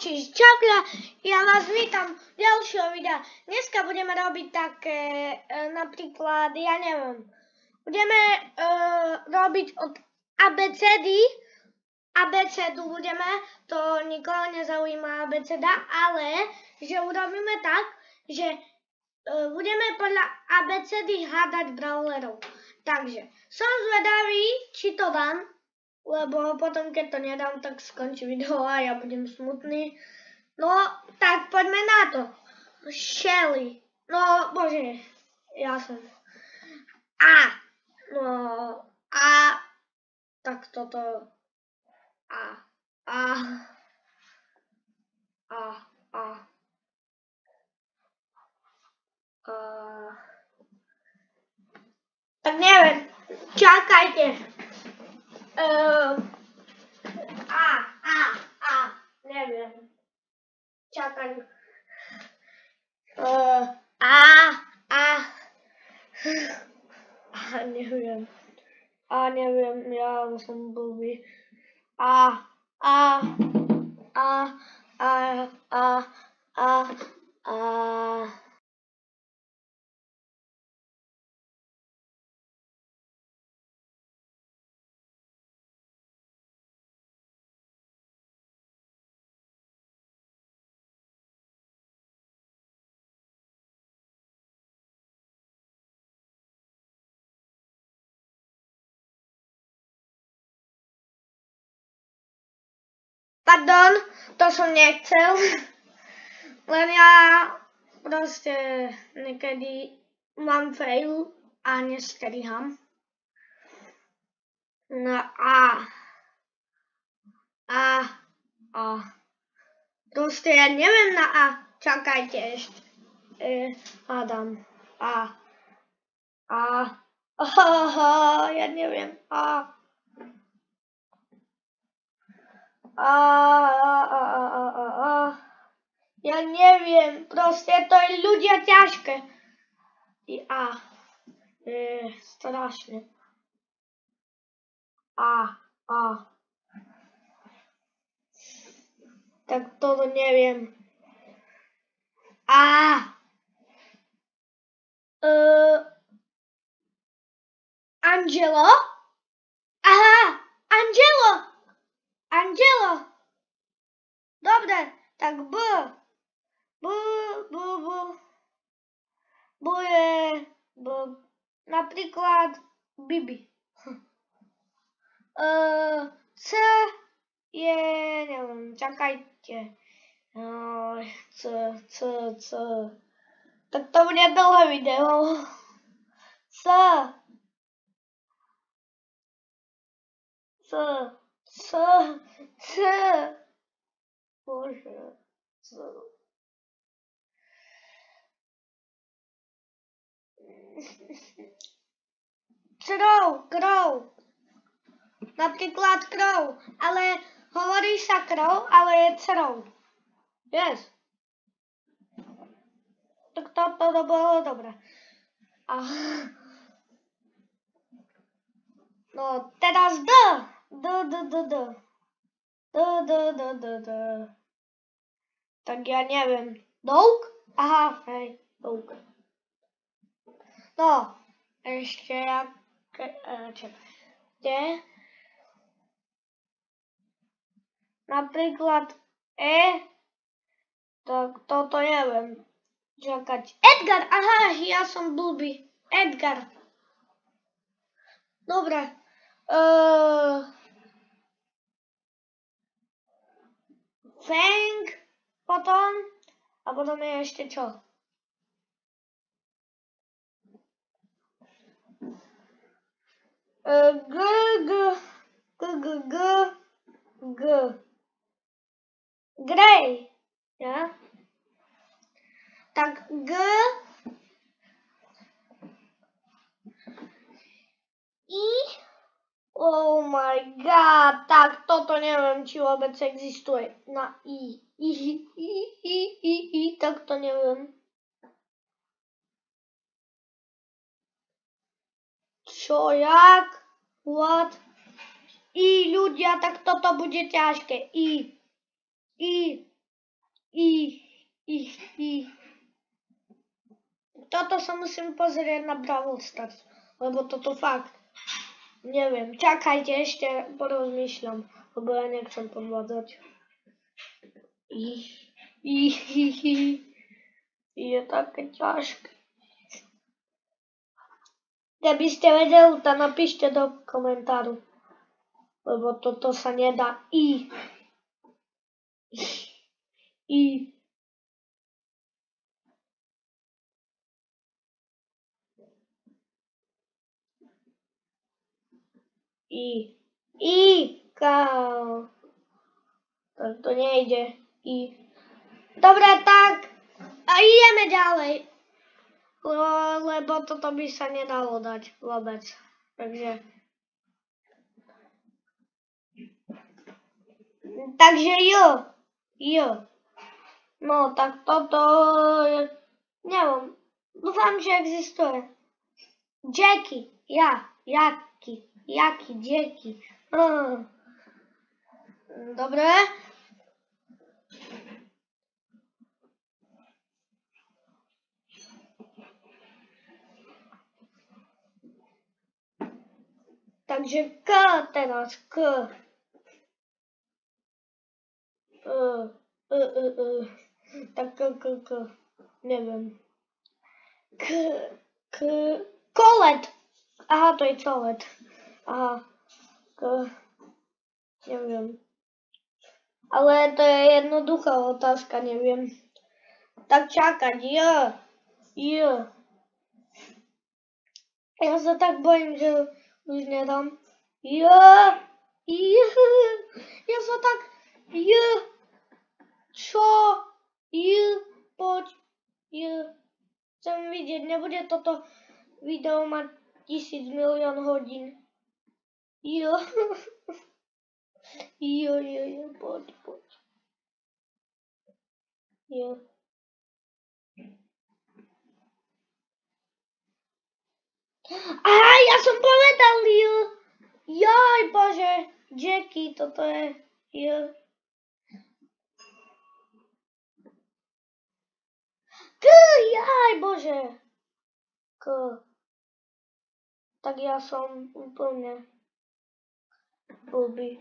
Čiže čauka, ja vás vítam v ďalšieho videa. Dneska budeme robiť také, napríklad, ja neviem, budeme robiť od abecedy. Abecedu budeme, to nikoho nezaujíma abeceda, ale že urobíme tak, že budeme podľa abecedy hádať brawlerov. Takže som zvedavý, či to dám, lebo potom, keď to nedám, tak skončí video a ja budem smutný. No, tak poďme na to. Shelly. No, bože, ja som. No, tak toto. Tak neviem, čakajte. Neviem. Čakaj. Neviem, ja som blbý. Pardon, to som nechcel, len ja proste niekedy mám fail a nestriham. No proste ja neviem na A, čakajte ešte, hádam, ja neviem, ja neviem, proste to je ľudia ťažké. Strašne. Tak toto neviem. Angelo? Angelo. Dobre, tak B je napríklad Bibi. C je, neviem, čakajte. C. Tak to bude dlhé video. C. Bože, C. Crow. Napríklad crow, ale hovorí sa crow, ale je crov. Yes. Tak toto bolo dobré. No, teraz D. Tak ja neviem. Dog? Hej, dog. No, ešte čakajte. Napríklad E, tak toto neviem. Čakať. Edgar, ja som blbý. Edgar. Dobre. Fang potom. A potom je ešte čo? G. Grey. Ja? Tak G. I. Oh my god, tak toto neviem, či vôbec existuje na I. Tak to neviem. Čo, jak? What? I, ľudia, tak toto bude ťažké. I. Toto sa musím pozrieť na Brawl Stars, lebo toto fakt, neviem. Čakajte, ešte porozmýšľam, lebo ja nechcem podvádzať. Je také ťažké. Keby ste vedeli, to napíšte do komentáru, lebo toto sa nedá. Káu. Tak to nejde. Dobre, tak a ideme ďalej. Lebo toto by sa nedalo dať vôbec. Takže jo. No, tak toto je, neviem, dúfam, že existuje. Jackie, Jackie. Dobre. Takže K teraz, K. Tak K. Neviem. Kolet. Aha, to je colet. Aha. Neviem. Ale to je jednoduchá otázka, neviem. Tak čakať, jo. Ja sa tak bojím, že už nedám. Ja sa tak, čo? Poď. Chcem vidieť, nebude toto video mať 1000 milión hodín. Poď. Aha, ja som povedal Jaj, bože, Jackie, toto je Jaj, bože. Tak ja som úplne blbý.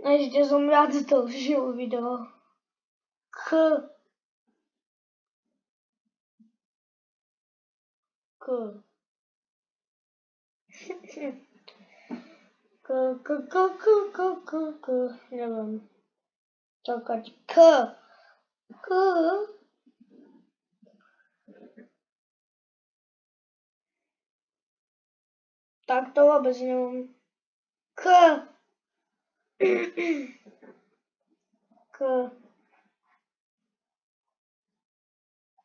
Ešte som viac dlžil video. K. Neviem. Čakať. K. Tak to vôbec neviem. K.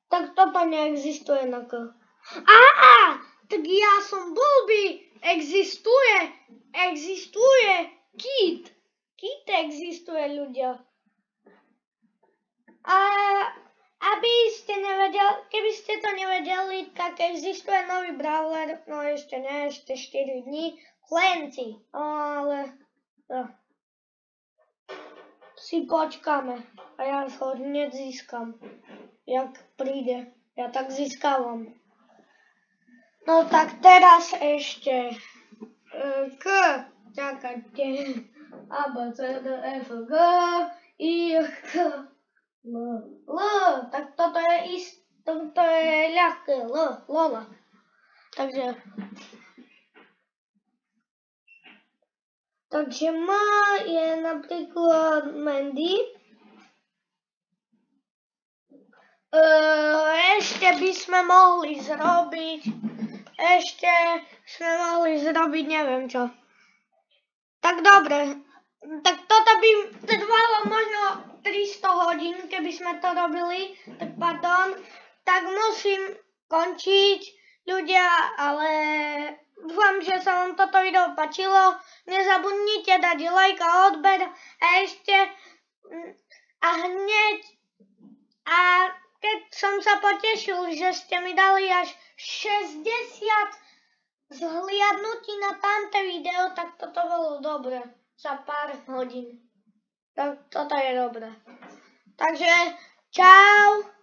Tak toto neexistuje na K. Tak ja som blbý. Existuje Kit. Kit existuje, ľudia. A aby ste nevedeli, keby ste to nevedeli, tak existuje nový brawler, no ešte 4 dní, Clancy, ale si počkáme a ja ho hneď získam, jak príde, ja tak získavam. No tak teraz ešte čakajte, A, B, C, D, F, G, I, K, L, tak toto je ľahké, Lola. Takže M je napríklad Mandy. Ešte by sme mohli zrobiť, neviem čo. Tak dobre, tak toto by trvalo možno 300 hodín, keby sme to robili, tak musím končiť, ľudia, ale dúfam, že sa vám toto video páčilo, nezabudnite dať like a odber a keď som sa potešil, že ste mi dali až 60 zhliadnutí na tamté video, tak toto bolo dobre za pár hodín. Tak toto je dobré. Takže čau.